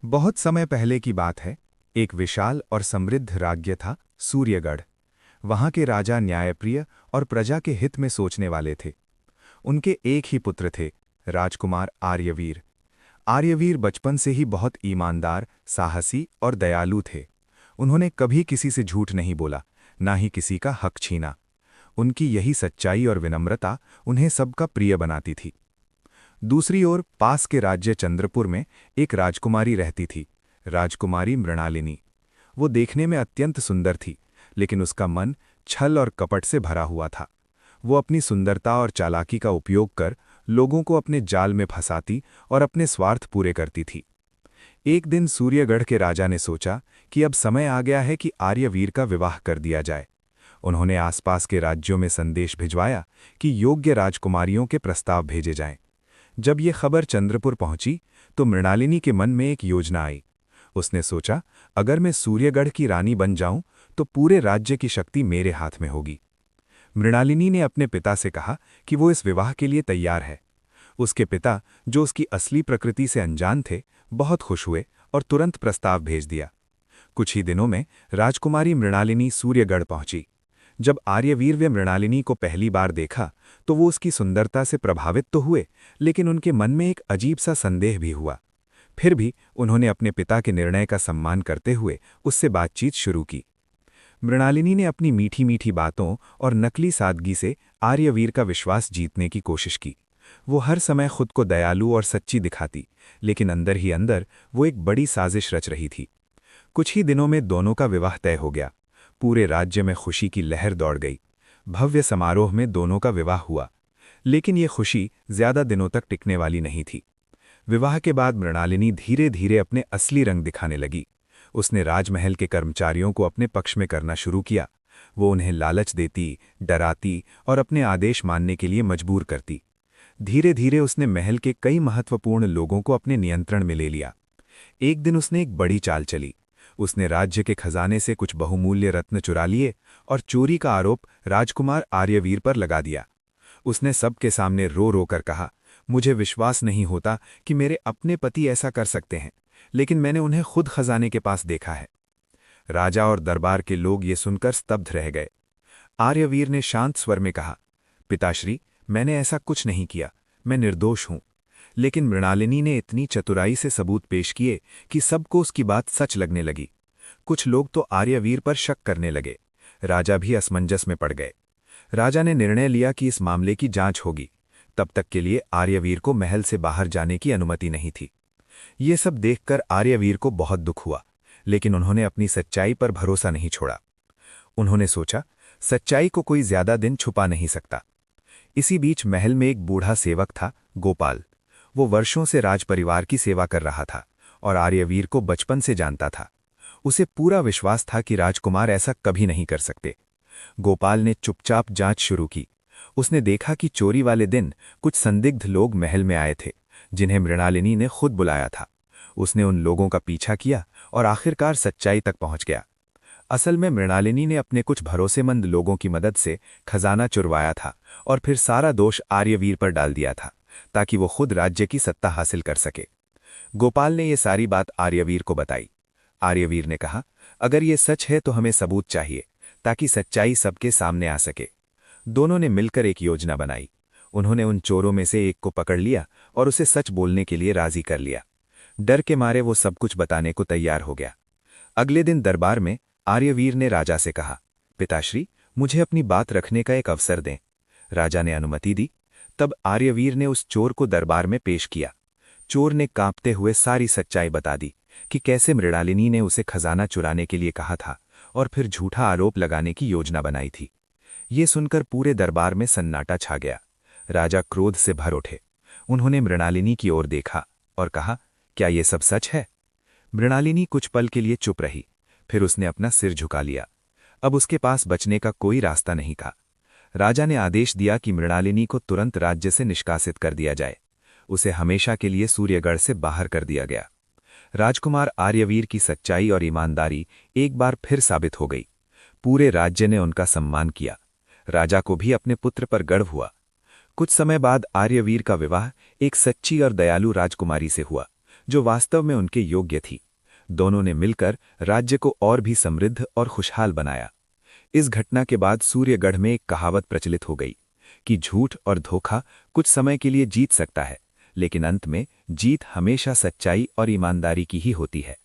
बहुत समय पहले की बात है। एक विशाल और समृद्ध राज्य था सूर्यगढ़। वहां के राजा न्यायप्रिय और प्रजा के हित में सोचने वाले थे। उनके एक ही पुत्र थे, राजकुमार आर्यवीर। आर्यवीर बचपन से ही बहुत ईमानदार, साहसी और दयालु थे। उन्होंने कभी किसी से झूठ नहीं बोला, ना ही किसी का हक छीना। उनकी यही सच्चाई और विनम्रता उन्हें सबका प्रिय बनाती थी। दूसरी ओर पास के राज्य चंद्रपुर में एक राजकुमारी रहती थी, राजकुमारी मृणालिनी। वो देखने में अत्यंत सुंदर थी, लेकिन उसका मन छल और कपट से भरा हुआ था। वो अपनी सुंदरता और चालाकी का उपयोग कर लोगों को अपने जाल में फंसाती और अपने स्वार्थ पूरे करती थी। एक दिन सूर्यगढ़ के राजा ने सोचा कि अब समय आ गया है कि आर्यवीर का विवाह कर दिया जाए। उन्होंने आसपास के राज्यों में संदेश भिजवाया कि योग्य राजकुमारियों के प्रस्ताव भेजे जाएं। जब ये खबर चंद्रपुर पहुंची तो मृणालिनी के मन में एक योजना आई। उसने सोचा, अगर मैं सूर्यगढ़ की रानी बन जाऊं तो पूरे राज्य की शक्ति मेरे हाथ में होगी। मृणालिनी ने अपने पिता से कहा कि वो इस विवाह के लिए तैयार है। उसके पिता, जो उसकी असली प्रकृति से अनजान थे, बहुत खुश हुए और तुरंत प्रस्ताव भेज दिया। कुछ ही दिनों में राजकुमारी मृणालिनी सूर्यगढ़ पहुंची। जब आर्यवीर वे मृणालिनी को पहली बार देखा तो वो उसकी सुंदरता से प्रभावित तो हुए, लेकिन उनके मन में एक अजीब सा संदेह भी हुआ। फिर भी उन्होंने अपने पिता के निर्णय का सम्मान करते हुए उससे बातचीत शुरू की। मृणालिनी ने अपनी मीठी मीठी बातों और नकली सादगी से आर्यवीर का विश्वास जीतने की कोशिश की। वो हर समय खुद को दयालु और सच्ची दिखाती, लेकिन अंदर ही अंदर वो एक बड़ी साजिश रच रही थी। कुछ ही दिनों में दोनों का विवाह तय हो गया। पूरे राज्य में खुशी की लहर दौड़ गई। भव्य समारोह में दोनों का विवाह हुआ, लेकिन ये खुशी ज्यादा दिनों तक टिकने वाली नहीं थी। विवाह के बाद मृणालिनी धीरे धीरे अपने असली रंग दिखाने लगी। उसने राजमहल के कर्मचारियों को अपने पक्ष में करना शुरू किया। वो उन्हें लालच देती, डराती और अपने आदेश मानने के लिए मजबूर करती। धीरे धीरे उसने महल के कई महत्वपूर्ण लोगों को अपने नियंत्रण में ले लिया। एक दिन उसने एक बड़ी चाल चली। उसने राज्य के खजाने से कुछ बहुमूल्य रत्न चुरा लिए और चोरी का आरोप राजकुमार आर्यवीर पर लगा दिया। उसने सबके सामने रो रो कर कहा, मुझे विश्वास नहीं होता कि मेरे अपने पति ऐसा कर सकते हैं, लेकिन मैंने उन्हें खुद खजाने के पास देखा है। राजा और दरबार के लोग ये सुनकर स्तब्ध रह गए। आर्यवीर ने शांत स्वर में कहा, पिताश्री, मैंने ऐसा कुछ नहीं किया, मैं निर्दोष हूं। लेकिन मृणालिनी ने इतनी चतुराई से सबूत पेश किए कि सबको उसकी बात सच लगने लगी। कुछ लोग तो आर्यवीर पर शक करने लगे। राजा भी असमंजस में पड़ गए। राजा ने निर्णय लिया कि इस मामले की जांच होगी। तब तक के लिए आर्यवीर को महल से बाहर जाने की अनुमति नहीं थी। ये सब देखकर आर्यवीर को बहुत दुख हुआ, लेकिन उन्होंने अपनी सच्चाई पर भरोसा नहीं छोड़ा। उन्होंने सोचा, सच्चाई को कोई ज्यादा दिन छुपा नहीं सकता। इसी बीच महल में एक बूढ़ा सेवक था, गोपाल। वो वर्षों से राजपरिवार की सेवा कर रहा था और आर्यवीर को बचपन से जानता था। उसे पूरा विश्वास था कि राजकुमार ऐसा कभी नहीं कर सकते। गोपाल ने चुपचाप जांच शुरू की। उसने देखा कि चोरी वाले दिन कुछ संदिग्ध लोग महल में आए थे, जिन्हें मृणालिनी ने खुद बुलाया था। उसने उन लोगों का पीछा किया और आखिरकार सच्चाई तक पहुंच गया। असल में मृणालिनी ने अपने कुछ भरोसेमंद लोगों की मदद से खजाना चुरवाया था और फिर सारा दोष आर्यवीर पर डाल दिया था, ताकि वो खुद राज्य की सत्ता हासिल कर सके। गोपाल ने ये सारी बात आर्यवीर को बताई। आर्यवीर ने कहा, अगर ये सच है तो हमें सबूत चाहिए, ताकि सच्चाई सबके सामने आ सके। दोनों ने मिलकर एक योजना बनाई। उन्होंने उन चोरों में से एक को पकड़ लिया और उसे सच बोलने के लिए राजी कर लिया। डर के मारे वो सब कुछ बताने को तैयार हो गया। अगले दिन दरबार में आर्यवीर ने राजा से कहा, पिताश्री, मुझे अपनी बात रखने का एक अवसर दें। राजा ने अनुमति दी। तब आर्यवीर ने उस चोर को दरबार में पेश किया। चोर ने कांपते हुए सारी सच्चाई बता दी कि कैसे मृणालिनी ने उसे खजाना चुराने के लिए कहा था और फिर झूठा आरोप लगाने की योजना बनाई थी। ये सुनकर पूरे दरबार में सन्नाटा छा गया। राजा क्रोध से भर उठे। उन्होंने मृणालिनी की ओर देखा और कहा, क्या ये सब सच है? मृणालिनी कुछ पल के लिए चुप रही, फिर उसने अपना सिर झुका लिया। अब उसके पास बचने का कोई रास्ता नहीं था। राजा ने आदेश दिया कि मृणालिनी को तुरंत राज्य से निष्कासित कर दिया जाए। उसे हमेशा के लिए सूर्यगढ़ से बाहर कर दिया गया। राजकुमार आर्यवीर की सच्चाई और ईमानदारी एक बार फिर साबित हो गई। पूरे राज्य ने उनका सम्मान किया। राजा को भी अपने पुत्र पर गर्व हुआ। कुछ समय बाद आर्यवीर का विवाह एक सच्ची और दयालु राजकुमारी से हुआ, जो वास्तव में उनके योग्य थी। दोनों ने मिलकर राज्य को और भी समृद्ध और खुशहाल बनाया। इस घटना के बाद सूर्यगढ़ में एक कहावत प्रचलित हो गई कि झूठ और धोखा कुछ समय के लिए जीत सकता है, लेकिन अंत में जीत हमेशा सच्चाई और ईमानदारी की ही होती है।